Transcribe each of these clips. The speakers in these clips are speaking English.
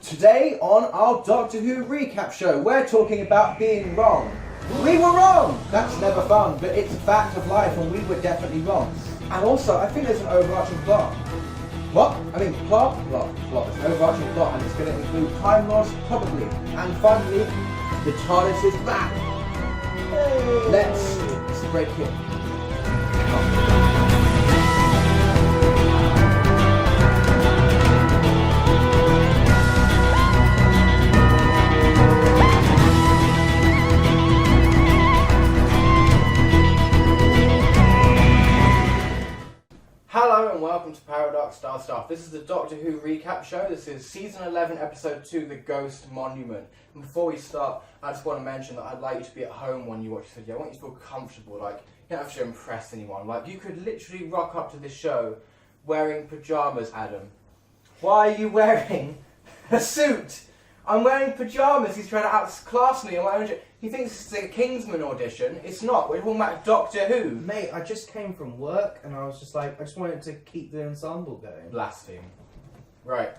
Today on our Doctor Who recap show, we're talking about being wrong. We were wrong! That's never fun, but it's a fact of life and we were definitely wrong. And also, I think there's an overarching plot. What? I mean, plot? Plot. There's an overarching plot and it's going to include Time Lost, probably. And finally, the TARDIS is back. Hey. Let's break it. Hello and welcome to ParadoxDoesStuff. This is the Doctor Who recap show. This is Season 11, Episode 2, The Ghost Monument. And before we start, I just want to mention that I'd like you to be at home when you watch this video. I want you to feel comfortable, like, you don't have to impress anyone. Like, you could literally rock up to this show wearing pyjamas, Adam. Why are you wearing a suit? I'm wearing pyjamas. He's trying to outclass me. He thinks it's a Kingsman audition. It's not. We're talking about Doctor Who. Mate, I just came from work and I was just like, I just wanted to keep the ensemble going. Blaspheme. Right,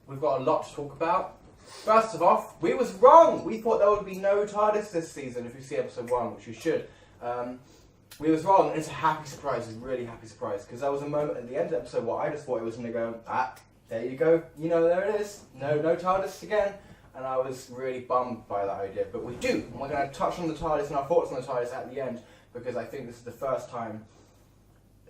we've got a lot to talk about. First of all, we was wrong. We thought there would be no TARDIS this season if you see episode 1, which you should. We was wrong, and it's a happy surprise, a really happy surprise, because there was a moment at the end of the episode where I just thought it was going to go, there you go, you know, there it is, no TARDIS again, and I was really bummed by that idea, but we do, and we're going to touch on the TARDIS and our thoughts on the TARDIS at the end, because I think this is the first time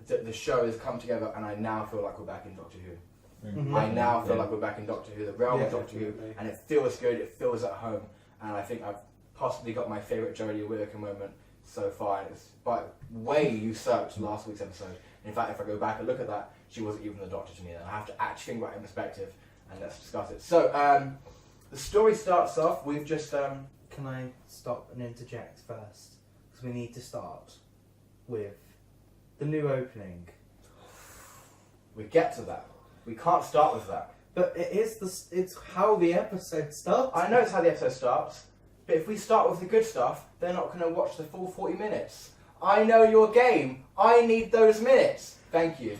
that the show has come together, and I now feel like we're back in Doctor Who. Mm-hmm. I now feel like we're back in Doctor Who, the realm of Doctor Who, and it feels good, it feels at home, and I think I've possibly got my favourite Jodie Whittaker moment so far, and it's way usurped last week's episode. In fact, if I go back and look at that, she wasn't even the Doctor to me, and I have to actually think about it in perspective, and let's discuss it. So, the story starts off with just... Can I stop and interject first? Because we need to start with the new opening. We get to that. We can't start with that. But it's how the episode starts. I know it's how the episode starts, but if we start with the good stuff, they're not going to watch the full 40 minutes. I know your game. I need those minutes. Thank you.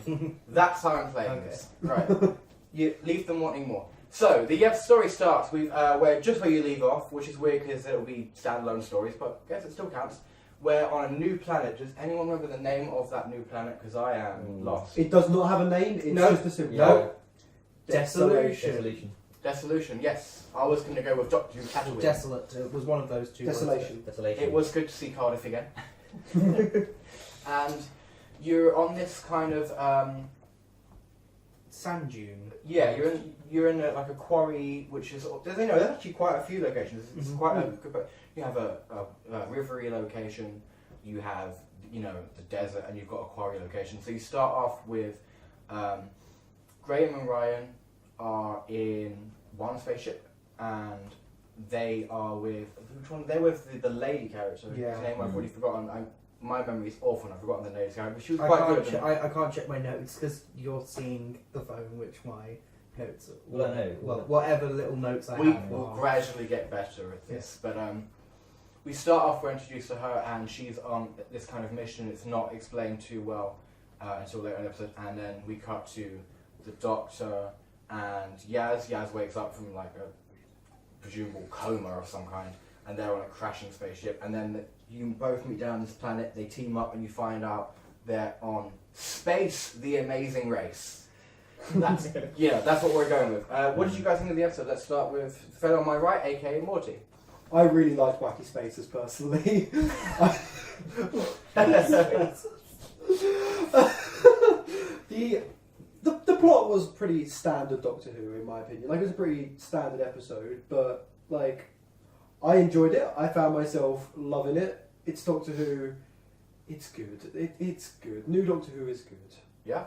That's how I'm playing this. Right. You leave them wanting more. So, the story starts with where you leave off, which is weird because it'll be standalone stories, but I guess it still counts. We're on a new planet. Does anyone remember the name of that new planet? Because I am lost. It does not have a name. It's just a simple. No. Desolation. Desolation, yes. I was going to go with Doctor Who Tatooine. Desolate. It was one of those two. Desolation. It was good to see Cardiff again. And you're on this kind of sand dune. Yeah, you're in like a quarry, which is there's actually quite a few locations. It's quite you have a rivery location, you have the desert, and you've got a quarry location. So you start off with Graham and Ryan are in one spaceship, and they are with which one? They're with the lady character. Whose name I've already forgotten. My memory is awful, and I've forgotten the lady's character, but she was quite good. I can't check my notes because you're seeing the phone, which my notes. Whatever little notes I have. We will gradually get better at this, but we start off. We're introduced to her, and she's on this kind of mission. It's not explained too well until later in the episode, and then we cut to the Doctor and Yaz. Yaz wakes up from like a presumable coma of some kind, and they're on a crashing spaceship, and then you both meet down on this planet, they team up, and you find out they're on Space, the Amazing Race. That's that's what we're going with. What did you guys think of the episode? Let's start with the fellow on my right, aka Morty. I really liked Wacky Spaces personally. The plot was pretty standard Doctor Who in my opinion. Like, it was a pretty standard episode, but like I enjoyed it. I found myself loving it. It's Doctor Who. It's good. It's good. New Doctor Who is good. Yeah.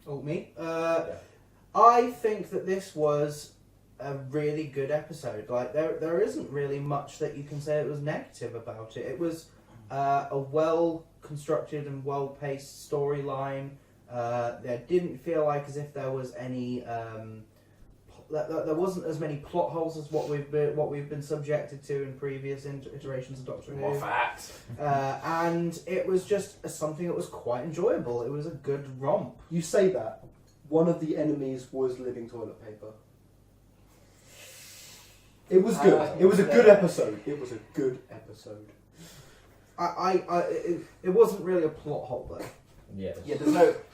Oh, me? I think that this was a really good episode. Like, there isn't really much that you can say that was negative about it. It was a well-constructed and well-paced storyline. There didn't feel like as if there was any... there wasn't as many plot holes as what we've been subjected to in previous iterations of Doctor Who. More facts. And it was just something that was quite enjoyable. It was a good romp. You say that one of the enemies was living toilet paper. It was good. It was a good episode. It was a good episode. It wasn't really a plot hole though. Yes. Yeah,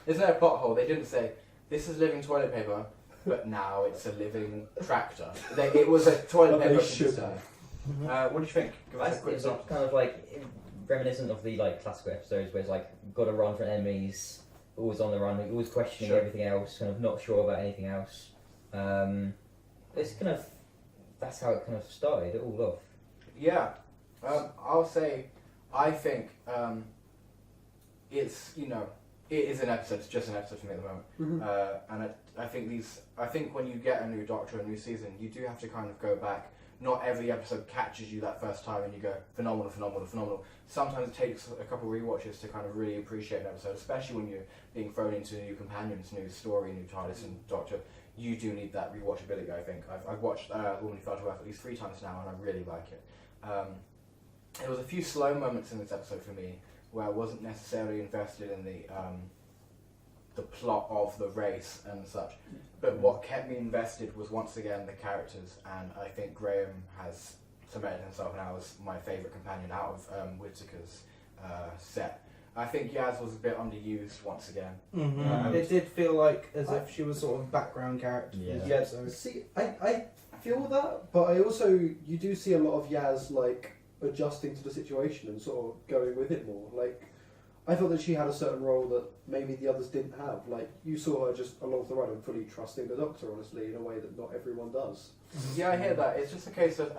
there's no plot hole. They didn't say this is living toilet paper, but now it's a living tractor. It was a toilet But paper. they should have. What do you think? Give us a quick It's synopsis. kind of like reminiscent of the like classical episodes where it's like got to run from enemies, always on the run, always questioning Sure. everything else, kind of not sure about anything else. It's kind of that's how it kind of started it all off. Yeah, I'll say, I think it's it is an episode. It's just an episode for me at the moment. Mm-hmm. And I think when you get a new Doctor, a new season, you do have to kind of go back. Not every episode catches you that first time and you go, phenomenal, phenomenal, phenomenal. Sometimes it takes a couple of rewatches to kind of really appreciate an episode, especially when you're being thrown into new companions, new story, new TARDIS and Doctor. You do need that rewatchability, I think. I've watched The Woman Who Fell to Earth at least 3 times now and I really like it. There was a few slow moments in this episode for me where I wasn't necessarily invested in the plot of the race and such. But what kept me invested was once again the characters, and I think Graham has cemented himself now as my favourite companion out of Whittaker's set. I think Yaz was a bit underused once again. Mm-hmm. It did feel like as if she was sort of background character. Yeah. Yeah, see, I feel that, but I also, you do see a lot of Yaz, like, adjusting to the situation and sort of going with it more. Like, I thought that she had a certain role that maybe the others didn't have. Like, you saw her just along the ride and fully trusting the Doctor, honestly, in a way that not everyone does. Yeah, I hear that. It's just a case of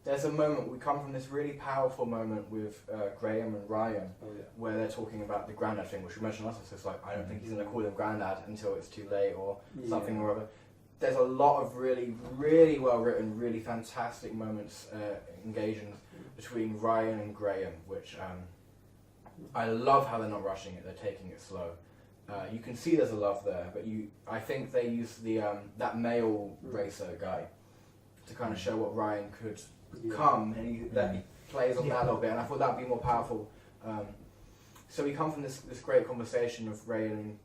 there's a moment, we come from this really powerful moment with Graham and Ryan, Oh, yeah. where they're talking about the Grandad thing, which we mentioned last time. So it's like, I don't think he's going to call him Grandad until it's too late or something or other. There's a lot of really, really well written, really fantastic moments, engagements between Ryan and Graham, which I love how they're not rushing it, they're taking it slow. You can see there's a love there, but I think they use that male racer guy to kind of show what Ryan could come, and he plays on that a little bit, and I thought that would be more powerful. So we come from this great conversation of Ryan.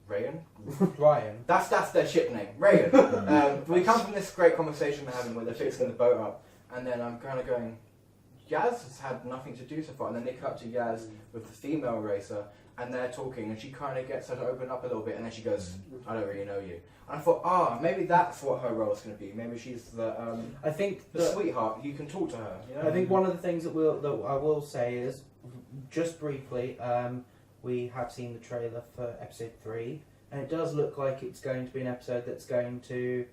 Ryan. That's their ship name, Ryan. We come from this great conversation they're having where they're fixing the boat up, and then I'm kind of going, Yaz has had nothing to do so far, and then they cut to Yaz with the female racer, and they're talking, and she kind of gets her to open up a little bit, and then she goes, I don't really know you. And I thought, maybe that's what her role is going to be. Maybe she's the I think the sweetheart. You can talk to her. You know? I think one of the things that I will say is, just briefly, we have seen the trailer for episode 3, and it does look like it's going to be an episode that's going to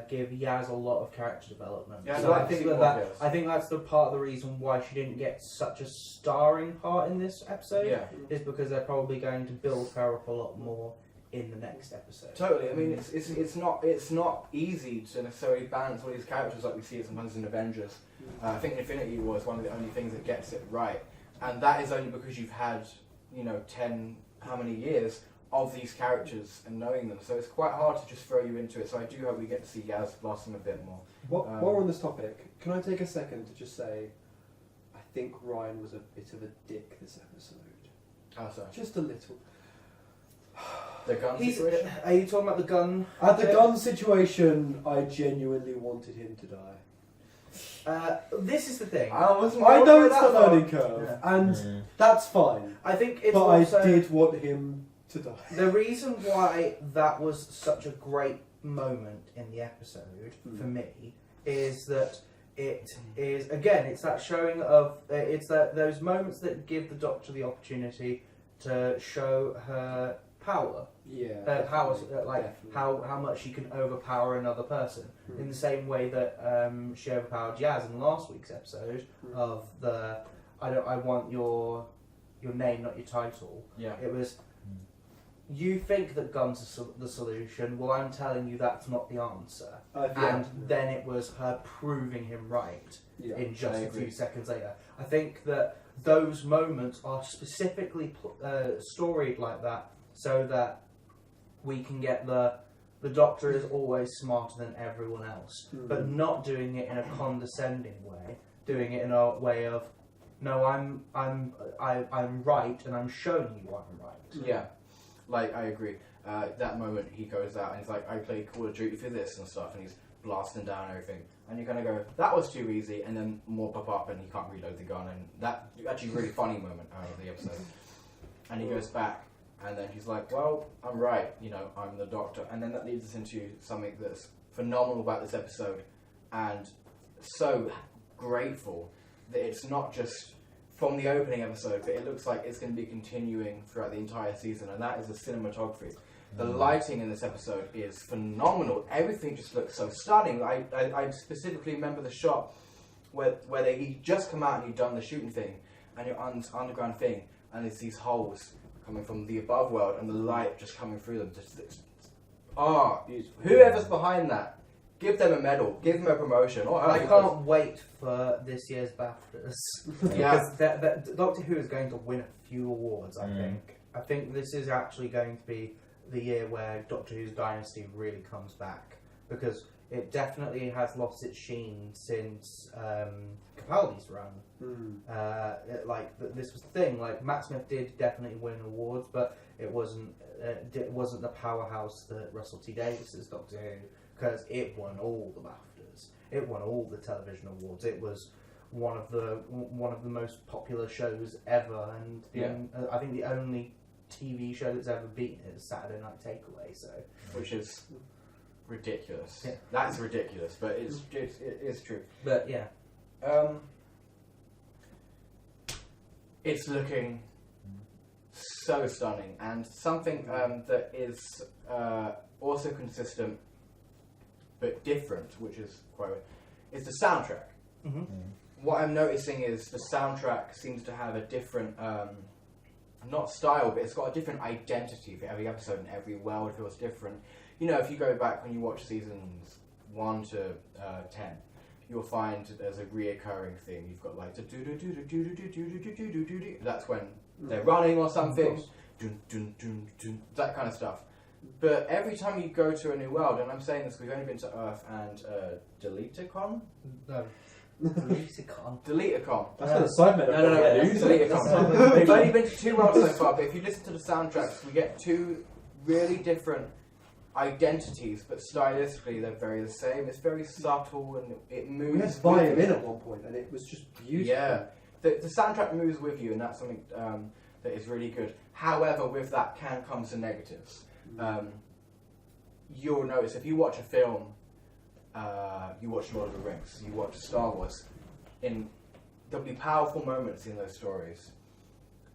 give Yaz a lot of character development. Yeah, so I'd like I to think see more that of Yaz. I think that's the part of the reason why she didn't get such a starring part in this episode. Yeah. Is because they're probably going to build her up a lot more in the next episode. Totally. I mean, it's not easy to necessarily balance all these characters like we see it sometimes in Avengers. I think Infinity War is one of the only things that gets it right, and that is only because you've had 10 how many years of these characters and knowing them. So it's quite hard to just throw you into it. So I do hope we get to see Yaz blossom a bit more. While we're on this topic, can I take a second to just say, I think Ryan was a bit of a dick this episode. Oh, sorry. Just a little. The gun situation? Are you talking about the gun? At the gun situation, I genuinely wanted him to die. This is the thing. I wasn't I know going it's that the far. learning curve, and that's fine. I think it's But also, I did want him to die. the reason why that was such a great moment in the episode for me is that it is, again, it's that showing of it's that those moments that give the Doctor the opportunity to show her power. Yeah. Power, like definitely. how much she can overpower another person, in the same way that she overpowered Yaz in last week's episode of the I want your name, not your title. Yeah. It was, you think that guns are the solution. Well, I'm telling you that's not the answer. And then it was her proving him right in just a few seconds later. I think that those moments are specifically storied like that so that we can get the Doctor is always smarter than everyone else, but not doing it in a condescending way, doing it in a way of, no, I'm right and I'm showing you I'm right. Yeah, like I agree. that moment he goes out and he's like, I play Call of Duty for this and stuff, and he's blasting down everything. And you kind of go, that was too easy, and then more pop up and he can't reload the gun, and that actually really funny moment of the episode. And he goes back, and then he's like, well, I'm right, I'm the doctor. And then that leads us into something that's phenomenal about this episode, and so grateful that it's not just from the opening episode, but it looks like it's going to be continuing throughout the entire season, and that is the cinematography. The lighting in this episode is phenomenal. Everything just looks so stunning. I specifically remember the shot where he just come out and you've done the shooting thing, and you're on this underground thing, and there's these holes coming from the above world, and the light just coming through them. Whoever's behind that, give them a medal, give them a promotion. I can't wait for this year's BAFTAs. Yeah. Because Doctor Who is going to win a few awards, I think. I think this is actually going to be the year where Doctor Who's dynasty really comes back, because it definitely has lost its sheen since Capaldi's run. This was the thing. Like, Matt Smith did definitely win awards, but it wasn't the powerhouse that Russell T Davies's Doctor Who, because it won all the BAFTAs. It won all the television awards. It was one of the most popular shows ever, and I think the only TV show that's ever beaten it is Saturday Night Takeaway. So, which is ridiculous. Yeah. That's ridiculous, but it is true. But yeah, it's looking so stunning, and something that is also consistent but different, which is quite weird, is the soundtrack. What I'm noticing is the soundtrack seems to have a different, not style, but it's got a different identity for every episode, and every world feels different. If you go back when you watch seasons 1 to 10, you'll find there's a reoccurring theme. You've got like the do do do do do do do do do do do do. That's when they're running or something. That kind of stuff. But every time you go to a new world, and I'm saying this, we've only been to Earth and Deleticon. no. Deleticon. Deleticon. That's not a side meta. No. Deleticon. We've only been to 2 worlds so far, but if you listen to the soundtracks, we get 2 really different identities, but stylistically they're very the same. It's very subtle and it moves. We had to buy him in at one point, and it was just beautiful. Yeah, the soundtrack moves with you, and that's something that is really good. However, with that can come some negatives. You'll notice if you watch a film, you watch Lord of the Rings, you watch Star Wars, there'll be powerful moments in those stories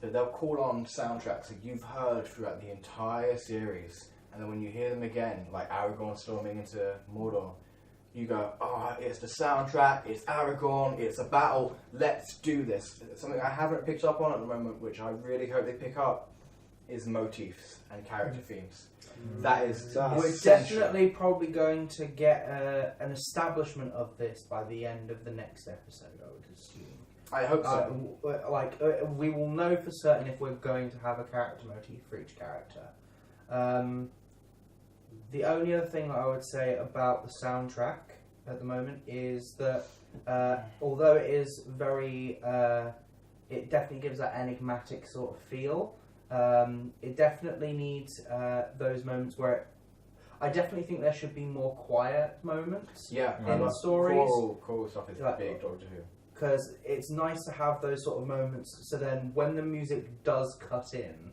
that they'll call on soundtracks that you've heard throughout the entire series, and then when you hear them again, like Aragorn storming into Mordor, you go, it's the soundtrack, it's Aragorn, it's a battle, let's do this. Something I haven't picked up on at the moment, which I really hope they pick up, is motifs and character themes. That is We're essential. definitely probably going to get an establishment of this by the end of the next episode, I would assume. I hope so. We will know for certain if we're going to have a character motif for each character. The only other thing that I would say about the soundtrack at the moment is that although it is very, it definitely gives that enigmatic sort of feel. It definitely needs those moments where I definitely think there should be more quiet moments in the stories. Choral stuff is big Doctor Who. Because it's nice to have those sort of moments, so then when the music does cut in,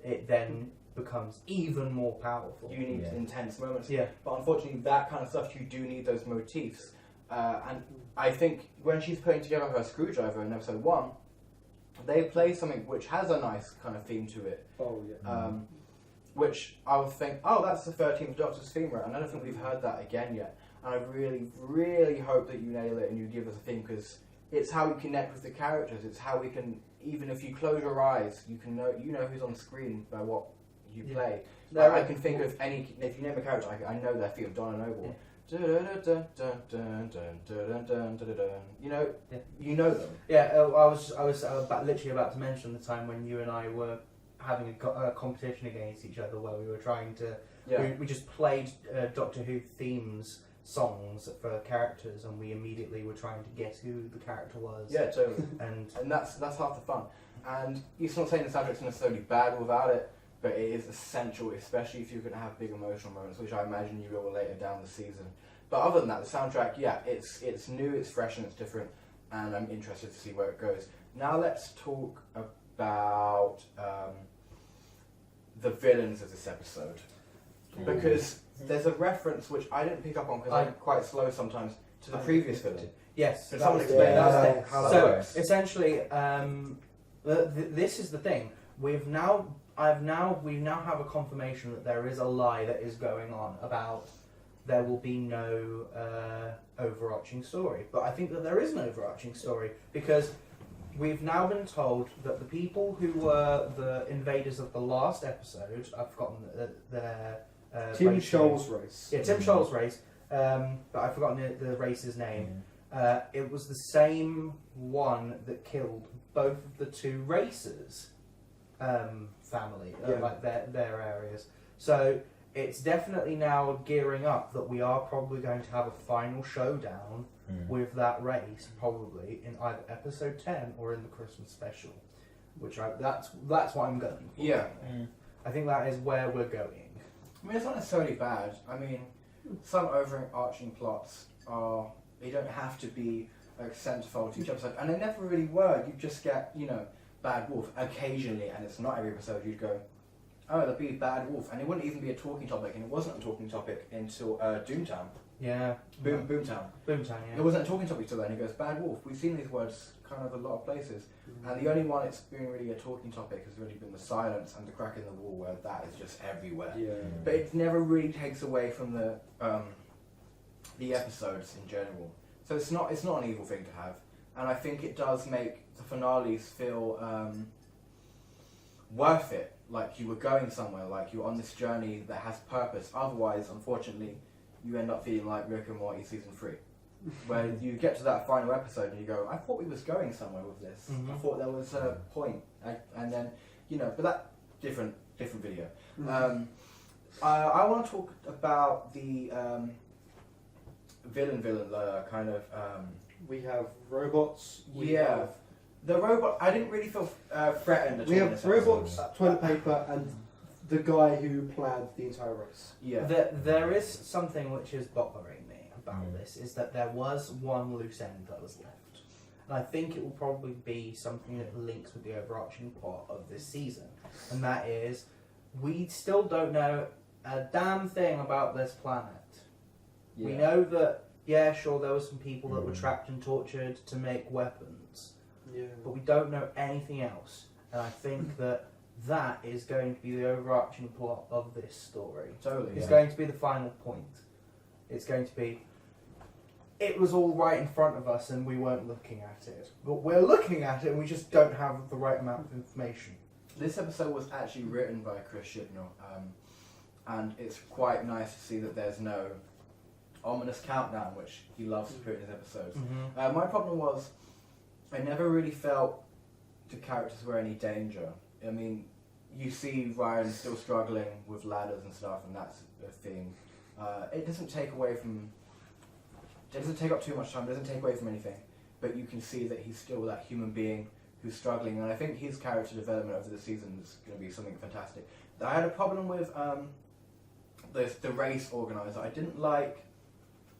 it then becomes even more powerful. You need intense moments. Yeah. But unfortunately, that kind of stuff, you do need those motifs. And I think when she's putting together her screwdriver in episode 1, they play something which has a nice kind of theme to it. Oh, yeah. Which I would think, that's the 13th Doctor's theme, right? And I don't think we've heard that again yet. And I really, really hope that you nail it and you give us a theme, because it's how we connect with the characters. It's how we can, even if you close your eyes, you know who's on screen by what you play. I can think of if you name a character, I know their theme. Donna Noble. You know them. Yeah, I was literally about to mention the time when you and I were having a competition against each other where we were trying to. We just played Doctor Who themes songs for characters, and we immediately were trying to guess who the character was. Yeah, totally. and that's half the fun. And you're not saying the soundtrack's necessarily bad without it. but it is essential, especially if you're going to have big emotional moments, which I imagine you will later down the season. But other than that, the soundtrack, yeah, it's new, it's fresh, and it's different, and I'm interested to see where it goes. Now let's talk about the villains of this episode, because there's a reference which I didn't pick up on because I'm quite slow sometimes to the previous villain. Yes. Could someone explain that? How that So works? essentially, this is the thing. We now have a confirmation that there is a lie that is going on about there will be no overarching story. But I think that there is an overarching story because we've now been told that the people who were the invaders of the last episode, I've forgotten their Tim race Scholl's name. race. Yeah, Tim Scholl's race. But I've forgotten the race's name. It was the same one that killed both of the two races' family, like their areas. So it's definitely now gearing up that we are probably going to have a final showdown with that race, probably in either episode 10 or in the Christmas special. That's what I'm going for. Yeah. I think that is where we're going. I mean, it's not necessarily bad. I mean, some overarching plots they don't have to be like centerfold to each episode, and they never really were. You just get, Bad Wolf occasionally, and it's not every episode. You'd go, oh, there'll be Bad Wolf, and it wouldn't even be a talking topic, and it wasn't a talking topic until Doomtown. Yeah. Boomtown. Boomtown, yeah. It wasn't a talking topic till then. He goes, Bad Wolf. We've seen these words kind of a lot of places, and the only one it's been really a talking topic has really been the silence and the crack in the wall, where that is just everywhere. Yeah. But it never really takes away from the episodes in general. So it's not an evil thing to have, and I think it does make the finales feel worth it. Like you were going somewhere, like you're on this journey that has purpose. Otherwise, unfortunately, you end up feeling like Rick and Morty season 3, where you get to that final episode and you go, I thought we was going somewhere with this. I thought there was a point, and then but that different video. I want to talk about the villain kind of. We have robots. The robot. I didn't really feel threatened at all. We in have this robots, episode. toilet paper, and the guy who planned the entire race. Yeah. There is something which is bothering me about this, is that there was one loose end that was left. And I think it will probably be something that links with the overarching plot of this season. And that is, we still don't know a damn thing about this planet. Yeah. We know that, yeah, sure, there were some people that were trapped and tortured to make weapons. Yeah. But we don't know anything else. And I think that is going to be the overarching plot of this story. Totally. It's going to be the final point. It's going to be, it was all right in front of us and we weren't looking at it. But we're looking at it and we just don't have the right amount of information. This episode was actually written by Chris Chibnall, and it's quite nice to see that there's no ominous countdown, which he loves to put in his episodes. My problem was, I never really felt the characters were any danger. I mean, you see Ryan still struggling with ladders and stuff, and that's a thing. It doesn't take away from... It doesn't take up too much time, it doesn't take away from anything, but you can see that he's still that human being who's struggling, and I think his character development over the season is going to be something fantastic. I had a problem with the race organizer. I didn't like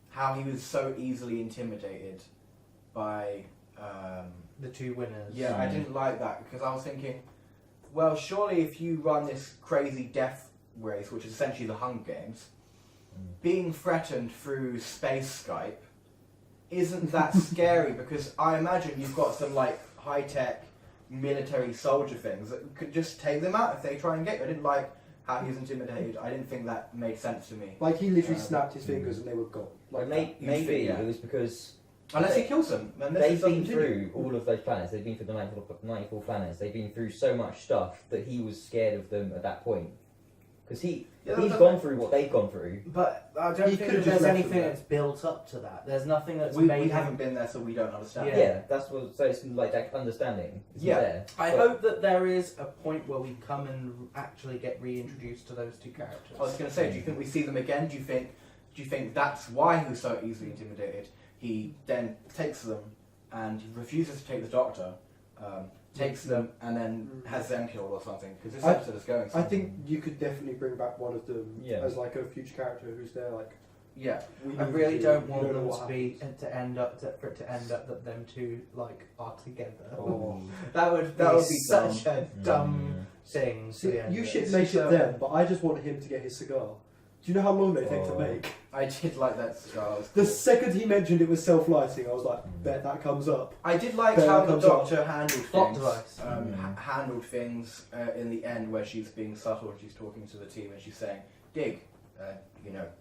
how he was so easily intimidated by... The two winners. Yeah, I didn't like that, because I was thinking, well, surely if you run this crazy death race, which is essentially the Hunger Games, being threatened through space Skype isn't that scary, because I imagine you've got some like high-tech military soldier things that could just take them out if they try and get you. I didn't like how he was intimidated. I didn't think that made sense to me. Like he literally snapped his fingers and they were gone. Like Like maybe yeah. it was because Unless he kills them. And this they've is something been through all of those planets. They've been through the 94 planets. They've been through so much stuff that he was scared of them at that point. Because he's gone through what they've gone through. But I don't He think could've that just there's left anything them there. that's built up to that. There's nothing that's we made haven't him... been there, so we don't understand. Yeah, that's what. So it's like that understanding. It's Yeah. there. I But hope that there is a point where we come and actually get reintroduced to those two characters. I was going to say, do you think we see them again? Do you think that's why he was so easily intimidated? He then takes them and he refuses to take the doctor, takes them and then has them killed or something. Because this I- episode is going. I somewhere. think you could definitely bring back one of them Yeah. as like a future character who's there. Like Yeah. we I need really to- don't we want know them what to be happens. to end up for it to end up that them two like are together. Oh. That would be such a dumb thing. to See, the end you of should it. make So- it them, but I just want him to get his cigar. Do you know how long they take to Oh. make? I did like that cigar. It was The cool. second he mentioned it was self-lighting, I was like, bet that comes up. I did like Bella how the comes up. Doctor handled Plot things. device. Handled things in the end where she's being subtle and she's talking to the team and she's saying, dig,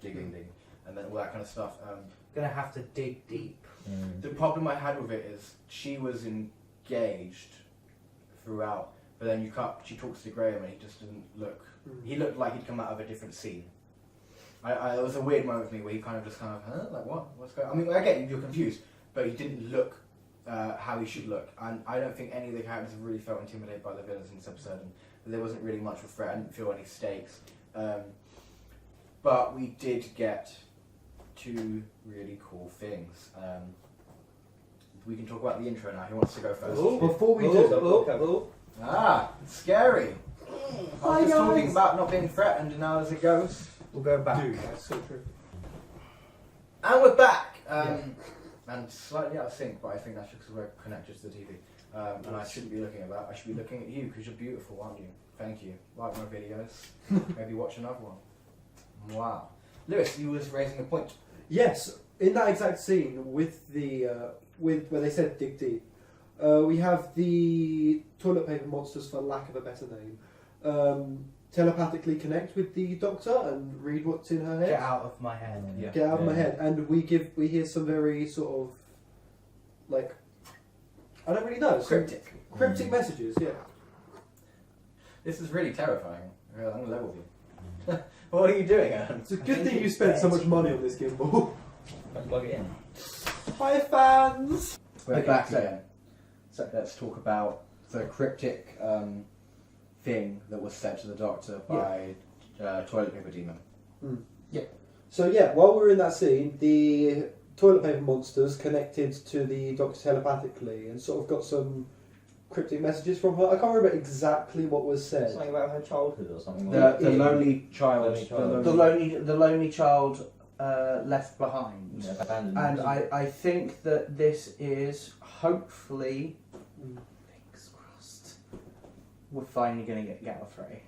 digging, and then all that kind of stuff. Gonna have to dig deep. The problem I had with it is she was engaged throughout, but then she talks to Graham and he just didn't look. He looked like he'd come out of a different scene. It was a weird moment for me where he kind of, huh? Like what? What's going on? I mean, I get you're confused, but he didn't look how he should look. And I don't think any of the characters really felt intimidated by the villains in this episode. And there wasn't really much of a threat. I didn't feel any stakes. But we did get two really cool things. We can talk about the intro now. Who wants to go first? Before we do, It's scary. I was just talking guys. about not being threatened, and now there's a ghost. We'll go back. dude, that's so true. And we're back. And slightly out of sync, but I think that's just because we're connected to the TV. And I shouldn't be looking at that. I should be looking at you because you're beautiful, aren't you? Thank you. Like my videos. Maybe watch another one. Wow. Lewis, you was raising a point. Yes, in that exact scene with the with where they said dig deep, we have the toilet paper monsters, for lack of a better name, telepathically connect with the Doctor and read what's in her head. Get out of my head. Yeah. Get out of my head, and we hear some very sort of like I don't really know cryptic messages. Yeah. This is really terrifying. I'm going to level with you. What are you doing, Adam? It's a good thing you spent so much money on this gimbal. Plug it in. Hi fans. We're back again. So let's talk about the cryptic thing that was said to the Doctor by Toilet Paper Demon. So yeah, while we were in that scene, the toilet paper monsters connected to the Doctor telepathically and sort of got some cryptic messages from her. I can't remember exactly what was said. Something about her childhood or something. The lonely child. Lonely child. The lonely child left behind. Yeah, abandoned. And I think that this is hopefully, fingers crossed, we're finally going to get Gallifrey.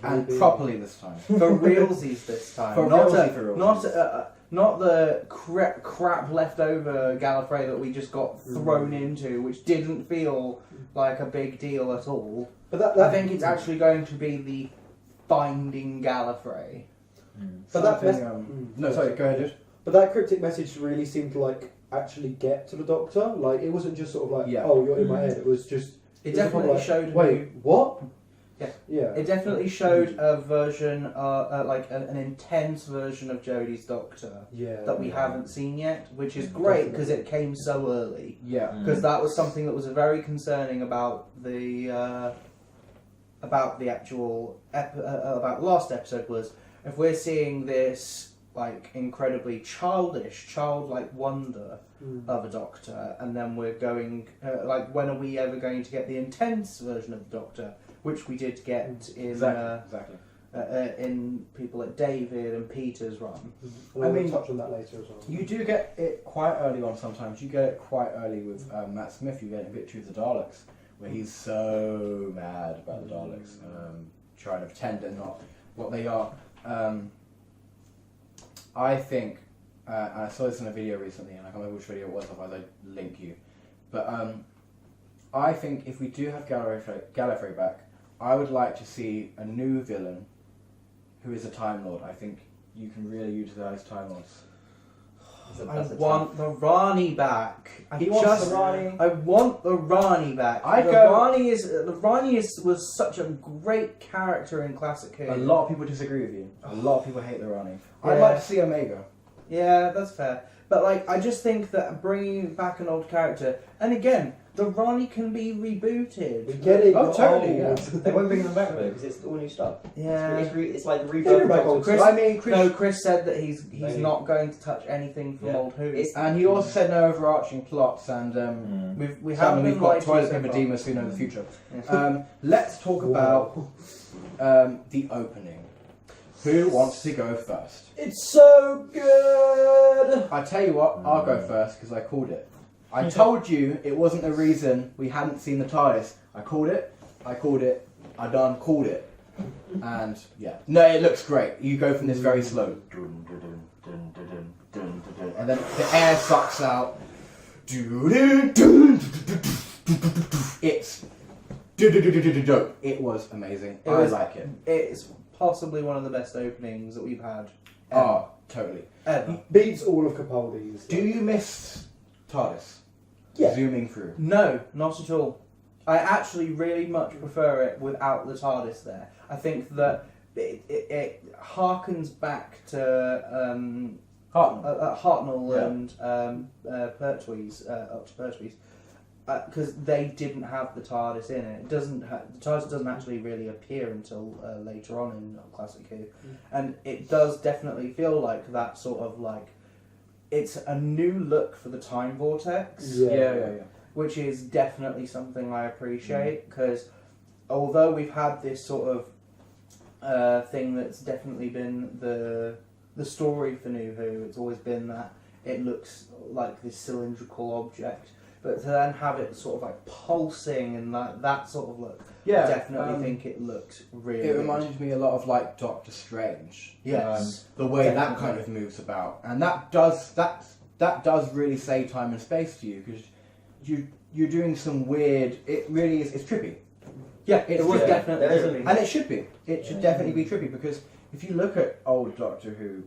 And properly this time. For realsies this time. For not realsies, for realsies. not the crap leftover Gallifrey that we just got thrown into, which didn't feel like a big deal at all. But I think it's actually going to be the Finding Gallifrey. But that Something, no, sorry, go ahead, dude. But that cryptic message really seemed to like actually get to the Doctor. Like it wasn't just sort of like, Yeah. oh, you're in my head. It was just. It was definitely like, showed. Wait, what? Yeah. Yeah. It definitely showed a version, like an intense version of Jodie's Doctor Yeah. that we haven't seen yet, which is great because it came so early. Yeah. Because that was something that was very concerning about the actual about last episode was if we're seeing this like incredibly childlike wonder of a Doctor, and then we're going like when are we ever going to get the intense version of the Doctor, which we did get in Exactly. in people like David and Peter's run. And I we'll mean, touch on that later as well. You do get it quite early on sometimes. You get it quite early with Matt Smith. You get it a bit through the Daleks, where he's so mad about the Daleks, trying to pretend they're not what they are. I think, and I saw this in a video recently, and I can't remember which video it was, otherwise I'd link you. But I think if we do have Gallifrey back, I would like to see a new villain who is a Time Lord. I think you can really utilise Time Lords. I want the Rani back. He wants the Rani. I want the Rani back. The Rani was such a great character in Classic Who. A lot of people disagree with you. A lot of people hate the Rani. I'd Yeah. like to see Omega. Yeah, that's fair. But like, I just think that bringing back an old character, and again, the Ronnie can be rebooted. We get it. Oh, you're totally. old. Yeah. They won't bring them back though because it's all new stuff. Yeah. It's like the Bring rebirth. back of old Chris, stuff. I mean, Chris said that he's Maybe. not going to touch anything from Yeah. old Who. And he also said no overarching plots, and We we've haven't got been lied to Toilet so Paper far. Demons who know the future. Yes. Let's talk about the opening. Who wants to go first? It's so good. I tell you what, I'll go first because I called it. I told you it wasn't the reason we hadn't seen the TARDIS. I called it, I called it. And yeah. No, it looks great. You go from this very slow. And then the air sucks out. It's. It was amazing. I like it. It's possibly one of the best openings that we've had. Oh, totally. Ever. Beats all of Capaldi's. Do you miss TARDIS? Yeah. Zooming through. No, not at all. I actually really much prefer it without the TARDIS there. I think that it harkens back to Hartnell and Pertwee's, up to Pertwee's, because they didn't have the TARDIS in it. The TARDIS doesn't actually really appear until later on in Classic Who, and it does definitely feel like that sort of like it's a new look for the time vortex. Yeah. Which is definitely something I appreciate, because although we've had this sort of thing that's definitely been the story for New Who, it's always been that it looks like this cylindrical object, but to then have it sort of like pulsing and that sort of look, Yeah, I definitely think it looks really It good. reminds me a lot of like Doctor Strange. Yes. The way that Definitely. kind of moves about, and that does really say time and space to you, because you're doing some weird. It really is. It's trippy. Yeah, It's it was trippy. definitely There is trippy. And it should be. It should definitely be trippy, because if you look at old Doctor Who,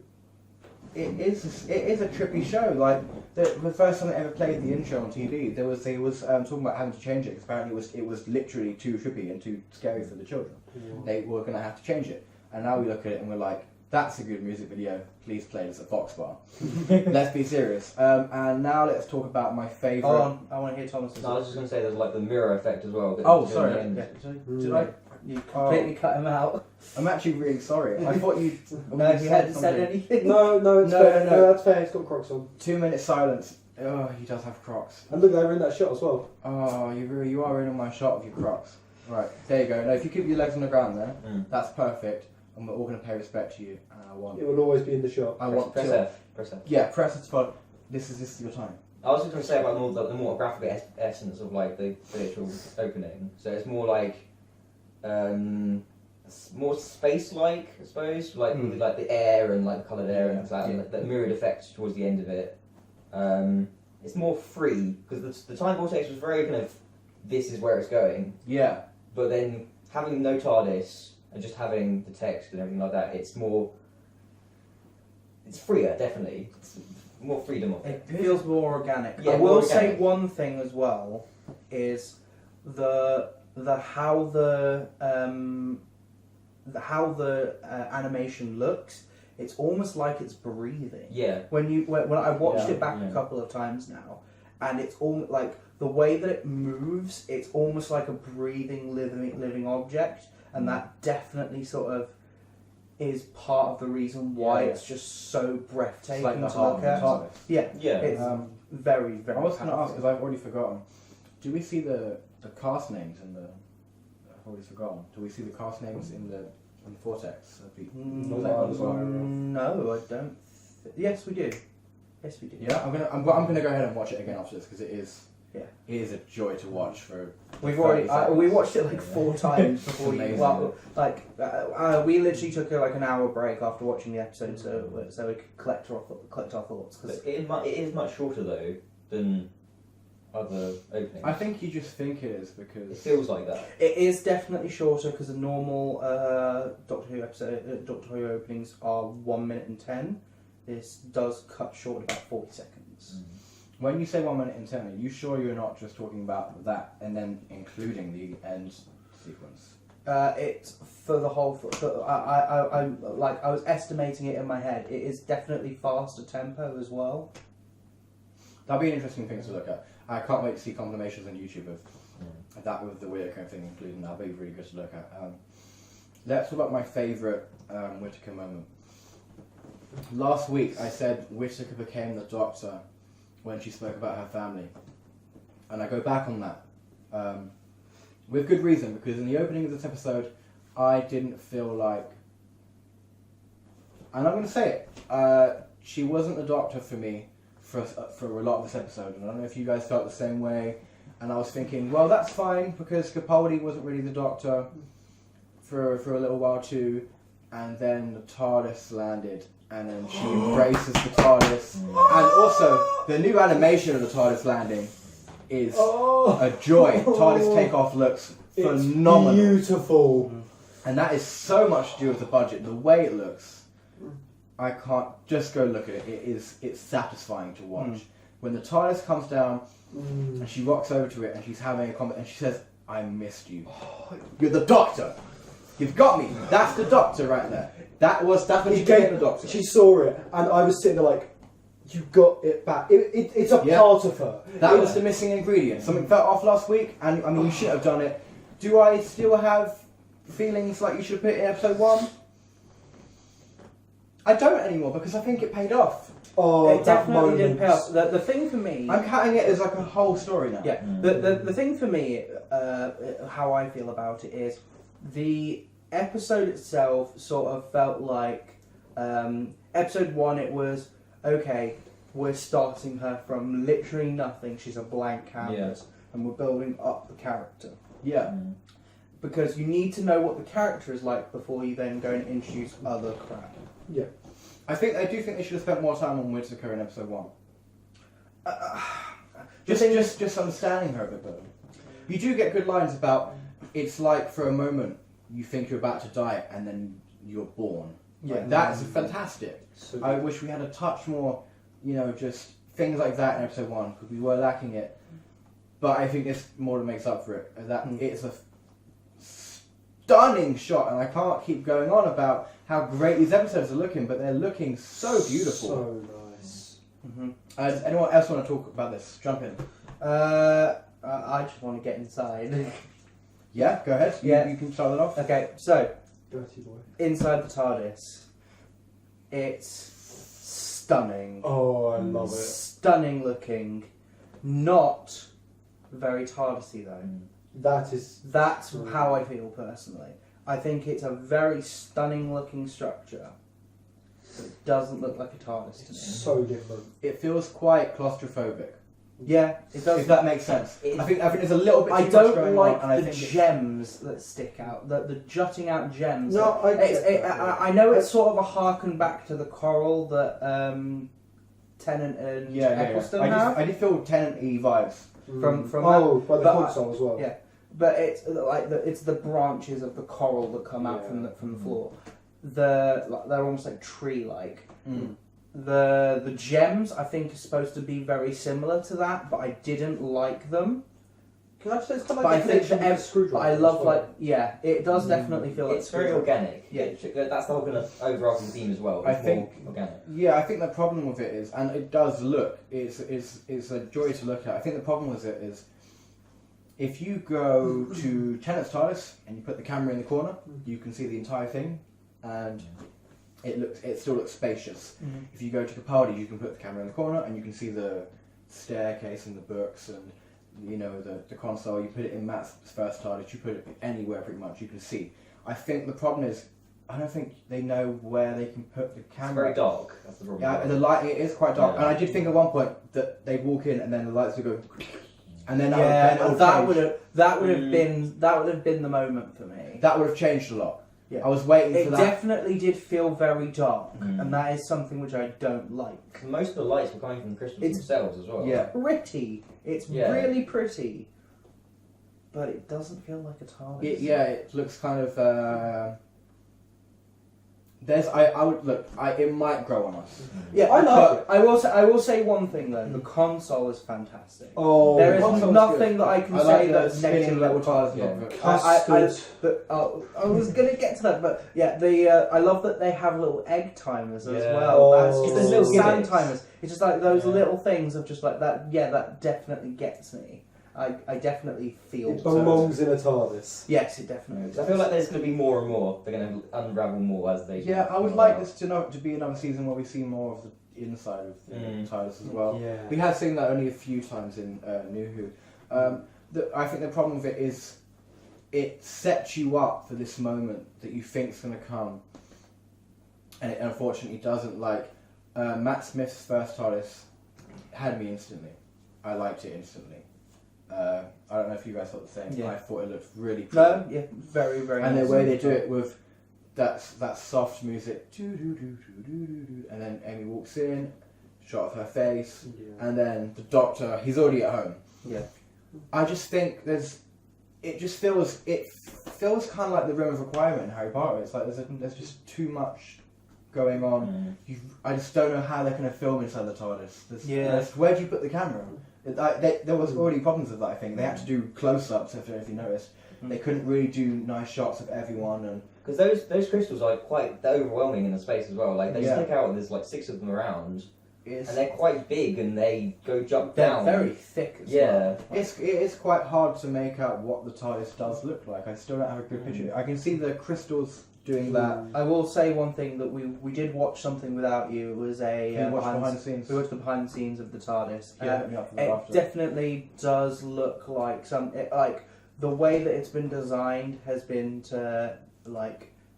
it is a trippy show. Like the first time they ever played the intro on TV, they was talking about having to change it, because apparently it was literally too trippy and too scary for the children. They were going to have to change it, and now we look at it and we're like, that's a good music video. Please play this at Fox Bar. Let's be serious. And now let's talk about my favourite. Hold on, I want to hear Thomas's. No, I was just going to say there's like the mirror effect as well. that- Oh, that sorry. in the Yeah, end- did I? You completely cut him out. I'm actually really sorry. I thought you. No, he hadn't said anything. No, it's No, fair. no. No, that's fair. It's got Crocs on. 2 minutes silence. Oh, he does have Crocs. And look, they were in that shot as well. Oh, you are in on my shot of your Crocs. Right, there you go. Now, if you keep your legs on the ground there, that's perfect. And we're all going to pay respect to you. And I want. It will always be in the shot. I want Press to. F. Press F. Yeah, press it spot. This is your time. I was just going to say about the more graphic essence of like the literal opening. So it's more like more space-like, I suppose, like with, like the air and like the coloured air and things like that, and the mirrored effects towards the end of it. It's more free, because the time vortex was very kind of this is where it's going, Yeah. but then having no TARDIS and just having the text and everything like that, it's freer, definitely. It's more freedom of it. It feels more organic. Yeah, I more will say organic. one thing as well is how the animation looks. It's almost like it's breathing. Yeah. When I watched Yeah, it back a couple of times now, and it's all like the way that it moves. It's almost like a breathing, living object, and that definitely sort of is part of the reason why Yeah. it's just so breathtaking It's like the to heart look of at. the TARDIS. Yeah, Yeah. it's very, very. I was going to ask, powerful. because I've already forgotten. Do we see the cast names in the? I've already forgotten. Do we see the cast names in the Vortex? No, I don't. Yes, we do. Yes, we do. Yeah, I'm gonna go ahead and watch it again after this, because it is. Yeah. It is a joy to watch. For We've 30 already seconds. we watched it like 4 times before you. Amazing. Well, we literally took like an hour break after watching the episode, so we could collect our thoughts. But Cause it is much shorter though than other openings. I think you just think it is it because feels like that. it is definitely shorter because the normal Doctor Who openings are 1 minute and 10. This does cut short about 40 seconds. when you say 1 minute and 10, are you sure you're not just talking about that and then including the end sequence? It's for the whole. I was estimating it in my head. It is definitely faster tempo as well. That'll be an interesting thing to look at. I can't wait to see combinations on YouTube of that with the Whittaker thing included. That'll be really good to look at. Let's talk about my favourite Whittaker moment. Last week I said Whittaker became the Doctor when she spoke about her family. And I go back on that. With good reason, because in the opening of this episode, I didn't feel like... And I'm going to say it. She wasn't the Doctor for me for a lot of this episode. And I don't know if you guys felt the same way. And I was thinking, well, that's fine, because Capaldi wasn't really the Doctor for a little while too. And then the TARDIS landed. And then she embraces the TARDIS. And also, the new animation of the TARDIS landing is a joy. TARDIS takeoff looks phenomenal. Beautiful. And that is so much to do with the budget. The way it looks, I can't just go look at it. It's satisfying to watch. When the TARDIS comes down and she walks over to it and she's having a comment and she says, "I missed you. You're the Doctor. You've got me. That's the Doctor right there." That's when she became the Doctor. She saw it, and I was sitting there like, "You got it back." It's a part of her. That was the missing ingredient. Something felt off last week, and I mean, you should have done it. Do I still have feelings like you should have put it in episode 1? I don't anymore, because I think it paid off. Oh, it definitely didn't pay off. The thing for me... I'm counting it as like a whole story now. Yeah, the thing for me, how I feel about it is, the episode itself sort of felt like, episode 1 it was, okay, we're starting her from literally nothing, she's a blank canvas, and we're building up the character. Yeah. Because you need to know what the character is like before you then go and introduce other crap. Yeah. I do think they should have spent more time on Whittaker in episode 1. Just understanding her a bit better. You do get good lines about, it's like for a moment you think you're about to die and then you're born. Yeah. Like, that's fantastic. So I wish we had a touch more, just things like that in episode 1, because we were lacking it. But I think this more than makes up for it. That it's a stunning shot, and I can't keep going on about how great these episodes are looking, but they're looking so beautiful. So nice. Does anyone else want to talk about this? Jump in. I just want to get inside. Yeah, go ahead. Yeah. You can start it off. Okay, so Dirty boy. inside the TARDIS, it's stunning. Oh, I love it. Stunning looking, not very TARDIS-y though. That's how I feel personally. I think it's a very stunning looking structure, but it doesn't look like a TARDIS to me. So different. It feels quite claustrophobic. Yeah, it does. If that makes sense. I think there's a little bit too I much don't going like on, and the I think gems that stick out, the jutting out gems. No, I know it's sort of a harken back to the coral that Tennant and Eccleston have. I did feel Tennant-y vibes. From by the but console as well. Yeah, but it's like it's the branches of the coral that come out from the floor. They're almost like tree-like. The gems I think are supposed to be very similar to that, but I didn't like them. Can I say it's kind of But I like think the screwdriver? I love it does definitely feel like It's very organic. Yeah. That's the whole kind of overarching theme as well. I think more organic. Yeah, I think the problem with it is, and it does look, it's a joy to look at. I think the problem with it is, if you go to Tennant's TARDIS and you put the camera in the corner, you can see the entire thing, and it still looks spacious. If you go to Capaldi, you can put the camera in the corner and you can see the staircase and the books and the console. You put it in Matt's first TARDIS, you put it anywhere pretty much, you can see. I think the problem is, I don't think they know where they can put the camera. It's very dark. That's the problem. Yeah, the light, it is quite dark, Yeah. and I did think at one point that they'd walk in and then the lights would go, and then that that would have been the moment for me. That would have changed a lot. Yeah. I was waiting It for that. definitely did feel very dark, and that is something which I don't like. Most of the lights were coming from the crystals themselves as well. Yeah. Pretty, it's really pretty, but it doesn't feel like a TARDIS. It looks kind of it might grow on us. Yeah, I like it. I will say one thing though. The console is fantastic. Oh, There is console's nothing good. that I can I say like the that's spinning negative little about tiles. Yeah. I was gonna get to that, but yeah, I love that they have little egg timers as Yeah. well. That's Oh. just It's little sand gimmicks. timers. It's just like those Yeah. little things of just like that. Yeah, that definitely gets me. I definitely feel. It belongs in a TARDIS. Yes, it definitely. I feel like there's going to be more and more. They're going to unravel more as they. Yeah, I would like this to be another season where we see more of the inside of the TARDIS as well. Yeah. We have seen that only a few times in New Who. I think the problem with it is it sets you up for this moment that you think's going to come, and it unfortunately doesn't. Like Matt Smith's first TARDIS had me instantly. I liked it instantly. I don't know if you guys thought the same. Yeah. I thought it looked really pretty. No, yeah, very, very. And the nice. way they do it with that soft music, and then Amy walks in, shot of her face, Yeah. and then the Doctor, he's already at home. Yeah. I just think it feels kind of like the Room of Requirement in Harry Potter. It's like there's just too much going on. I just don't know how they're going to film inside the TARDIS. Where do you put the camera? There was already problems with that. I think they had to do close-ups. If you noticed, they couldn't really do nice shots of everyone and. Because those crystals are they're overwhelming in the space as well. Like they stick out. And there's like 6 of them around, and they're quite big and they jump down. They're very thick as well. It is quite hard to make out what the TARDIS does look like. I still don't have a good picture. I can see the crystals doing that. I will say one thing that we did watch something without you. It was a We watched behind the scenes. We watched the behind the scenes of the TARDIS. Yeah, hit me up for the It after. definitely does look like like the way that it's been designed has been to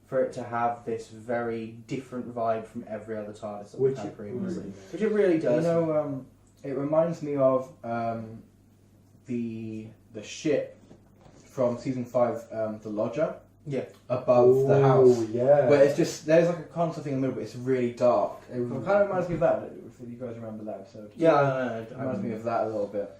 for it to have this very different vibe from every other TARDIS that we've had previously. Which it really does. You know, it reminds me of the ship from season 5, the Lodger. Yeah. Above the house. Yeah. Where it's just there's like a constant thing in the middle, but it's really dark. It kind of reminds me of that. If you guys remember that episode. Yeah, It reminds me of that a little bit.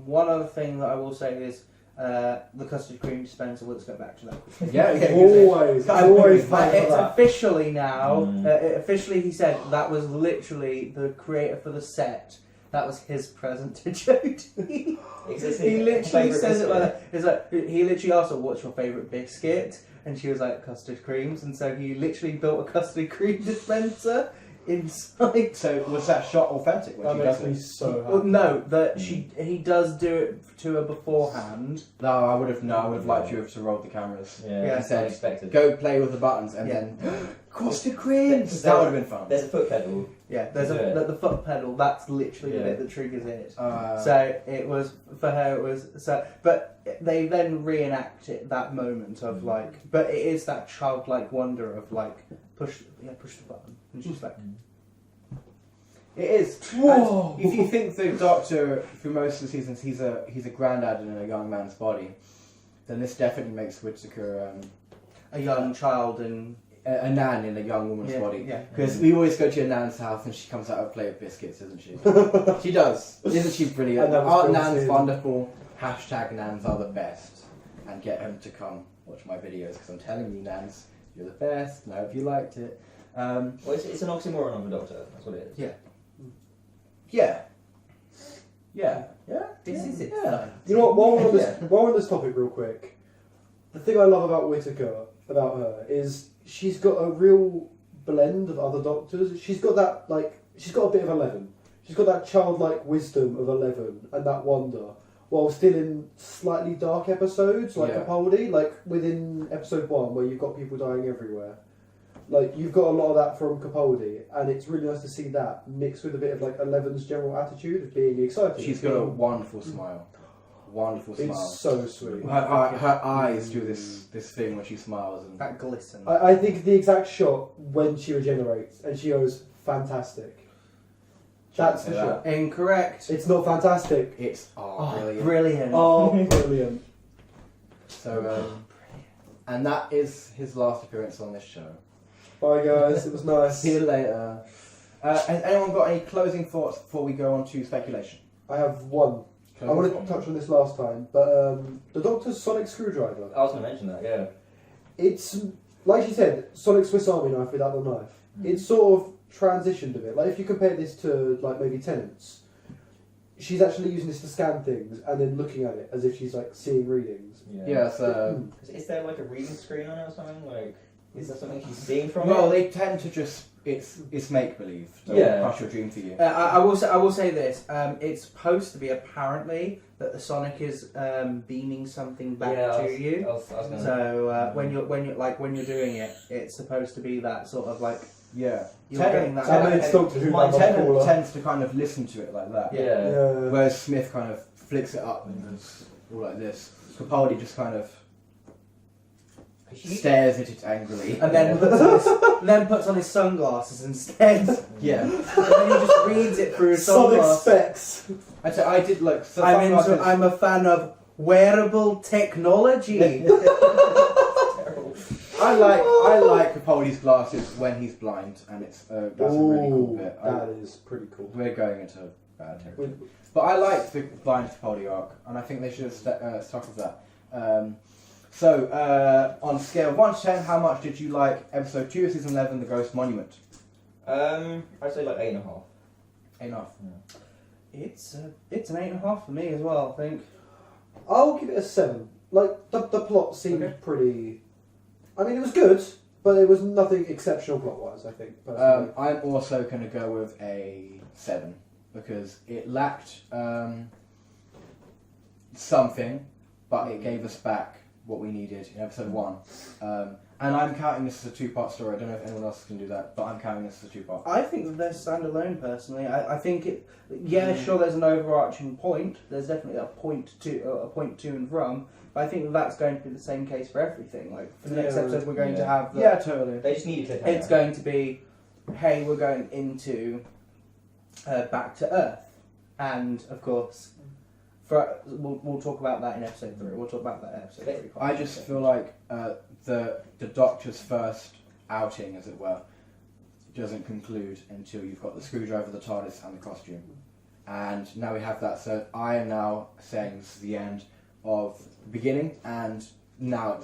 One other thing that I will say is the custard cream dispenser. Let's go back to that. Always It's fight for that. officially now. Officially, he said that was literally the creator for the set. That was his present to Jodie. He literally says it like that. It's like he literally asked her, "What's your favourite biscuit?" And she was like, "Custard creams." And so he literally built a custard cream dispenser inside. So was that shot authentic? When That she makes does me it? so happy. Well, no, that he does do it to her beforehand. No, I would have liked you to roll the cameras. Yeah, Yeah. that's unexpected. Go play with the buttons and then custard creams. That would have been fun. There's a foot pedal. Yeah, there's Yeah. the foot pedal. That's literally the Yeah. bit that triggers it. So So it was for her. It was so, but they then reenact it that moment of but it is that childlike wonder of push the button, and she's like, it is. Whoa. And if you think the Doctor through most of the seasons he's a granddad in a young man's body, then this definitely makes Whittaker a young child and a nan in a young woman's body. Yeah. Because we always go to your nan's house and she comes out with a plate of biscuits, isn't she? She does. Isn't she brilliant? And that was Our built nan's in. wonderful. #nans are the best. And get him to come watch my videos because I'm telling you, nans, you're the best. And I hope you liked it. Well, it's an oxymoron of a Doctor. That's what it is. Yeah. Yeah. This is it. Yeah. You know what? While we're on this topic, real quick, the thing I love about Whittaker, about her, is she's got a real blend of other Doctors. She's got that she's got a bit of 11. She's got that childlike wisdom of 11 and that wonder, while still in slightly dark episodes like Capaldi, within episode 1 where you've got people dying everywhere. You've got a lot of that from Capaldi, and it's really nice to see that mixed with a bit of 11's general attitude of being excited. She's got a wonderful smile. Wonderful smile. It's so sweet. Her eyes do this thing when she smiles. And That glisten. I think the exact shot when she regenerates and she goes, fantastic. That's the Say shot. Incorrect. It's not fantastic. it's brilliant. Brilliant. Oh, brilliant. So, and that is his last appearance on this show. Bye guys, it was nice. See you later. Has anyone got any closing thoughts before we go on to speculation? I have one. I wanted to touch on this last time, but the Doctor's sonic screwdriver. I was going to mention that. Yeah. It's like she said, Sonic Swiss Army knife without the knife. It's sort of transitioned a bit. Like if you compare this to like maybe Tenants, she's actually using this to scan things and then looking at it as if she's like seeing readings. Yeah, so... Is there like a reading screen on it or something? Like, is there something she's seeing from Well, it? they tend to just... It's make-believe. Don't Yeah. crush your dream for you. I will say this. It's supposed to be apparently that the Sonic is beaming something back to you. I was gonna... So when you're doing it, it's supposed to be that sort of like Yeah. you're getting that. Tennant tends to kind of listen to it like that. Yeah. Whereas Smith kind of flicks it up and does all like this. Capaldi just kind of stares at it angrily. And then puts on his sunglasses instead. Yeah. And then he just reads it through his Sonic sunglasses. specs. I did like. So I'm a fan of wearable technology. I like Capaldi's glasses when he's blind, and it's that's a really cool bit. That is pretty cool. We're going into bad territory. But I like the blind Capaldi arc, and I think they should have stuck with that. So, on a scale of 1 to 10, how much did you like episode 2 of season 11, The Ghost Monument? I'd say like 8.5. 8.5. Yeah. It's an 8.5 for me as well. I think. I'll give it a 7. Like the plot seemed pretty. I mean, it was good, but it was nothing exceptional plot-wise. I think. Personally. I'm also going to go with a 7 because it lacked something, but it gave us back what we needed in episode 1. And I'm counting this as a 2-part story. I don't know if anyone else can do that, but I'm counting this as a 2-part. I think that they're standalone. Personally, I think it. Yeah, sure. There's an overarching point. There's definitely a point to and from. But I think that's going to be the same case for everything. Like for the next episode, we're going to have. Totally. They just need a cliffhanger. It's going to be, hey, we're going into Back to Earth, and of course, we'll talk about that in episode 3. We'll talk about that in episode 3. I just feel like the Doctor's first outing, as it were, doesn't conclude until you've got the screwdriver, the TARDIS, and the costume. And now we have that, so I am now saying this is the end of the beginning, and now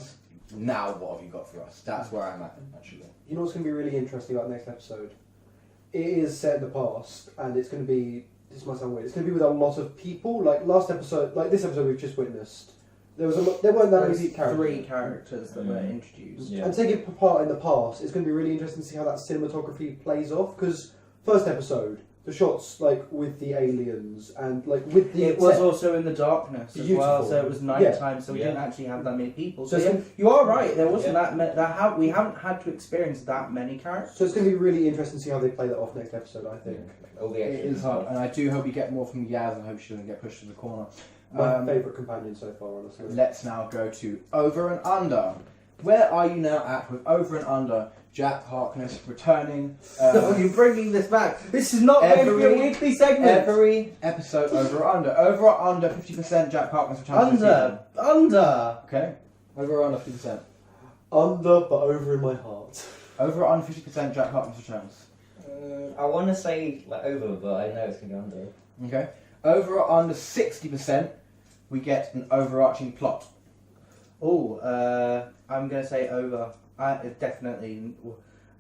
what have you got for us? That's where I'm at, actually. You know what's going to be really interesting about the next episode? It is set in the past, and it's going to be. This might sound weird. It's going to be with a lot of people. Like last episode, like this episode we've just witnessed. There weren't that many characters. 3 characters that were introduced. Yeah. And taking part in the past, it's going to be really interesting to see how that cinematography plays off. Because first episode, the shots like with the aliens and like with the It was also in the darkness as well, Beautiful. so it was night time, so we didn't actually have that many people. So So you are right. There wasn't we haven't had to experience that many characters. So it's going to be really interesting to see how they play that off next episode. I think All the It extras is hard, and I do hope we get more from Yaz, and hope she doesn't get pushed to the corner. my favourite companion so far, honestly. Let's now go to Over and Under. Where are you now at with Over and Under? Jack Harkness returning. You're bringing this back. This is not going to be a weekly segment. Every episode Over or Under. Over or Under 50% Jack Harkness returns. Under. Okay. Over or Under 50%. Under, but over in my heart. Over or Under 50% Jack Harkness returns. I want to say like over, but I know it's going to go under. Okay. Over or Under 60%, we get an overarching plot. Oh, I'm going to say over. Definitely,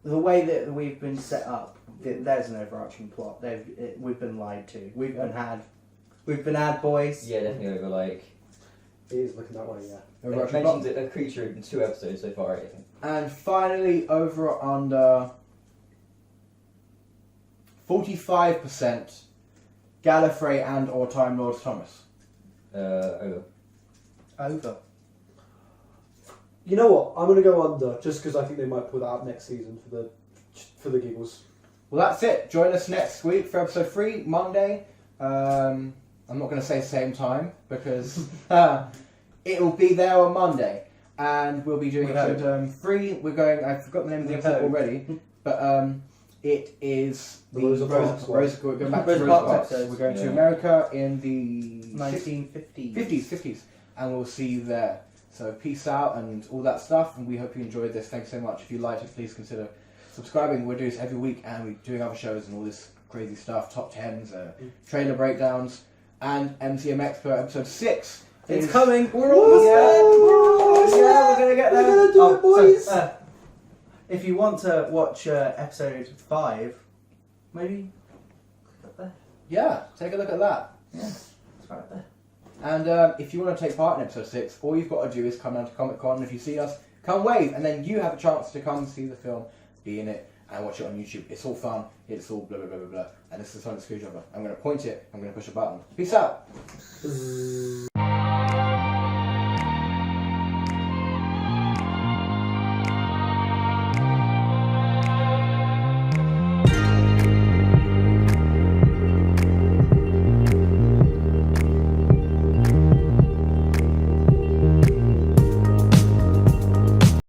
the way that we've been set up, there's an overarching plot. We've been lied to. We've been had, boys. Yeah, definitely over. Like It is looking that way, yeah. it Overarching plot. mentions a creature in 2 episodes so far. I think. And finally, over or Under 45% Gallifrey and or Time Lord Thomas. Over. Over. You know what? I'm going to go under, just because I think they might put that up next season for the giggles. Well, that's it. Join us next week for episode 3, Monday. I'm not going to say same time, because it'll be there on Monday. And we'll be doing episode 3. We're going, I forgot the name of the episode already, but it is The Rosa Parks one. we're going back to Rosa Rosa Parks Parks. episode. We're going to Yeah. America in the 1950s. 50s, and we'll see you there. So peace out and all that stuff, and we hope you enjoyed this. Thanks so much. If you liked it, please consider subscribing. We're doing this every week, and we're doing other shows and all this crazy stuff, top 10s, trailer breakdowns, and MCM Expert episode 6. It's is- coming. We're almost there. Yeah, we're gonna get there. We're going to do it, boys! if you want to watch episode 5, maybe click up there. Yeah, take a look at that. Yeah, it's right up there. And if you want to take part in episode 6, all you've got to do is come down to Comic Con. If you see us, come wave, and then you have a chance to come see the film, be in it, and watch it on YouTube. It's all fun. It's all blah blah blah blah blah. And this is the Sonic Screwdriver. I'm going to point it. I'm going to push a button. Peace out.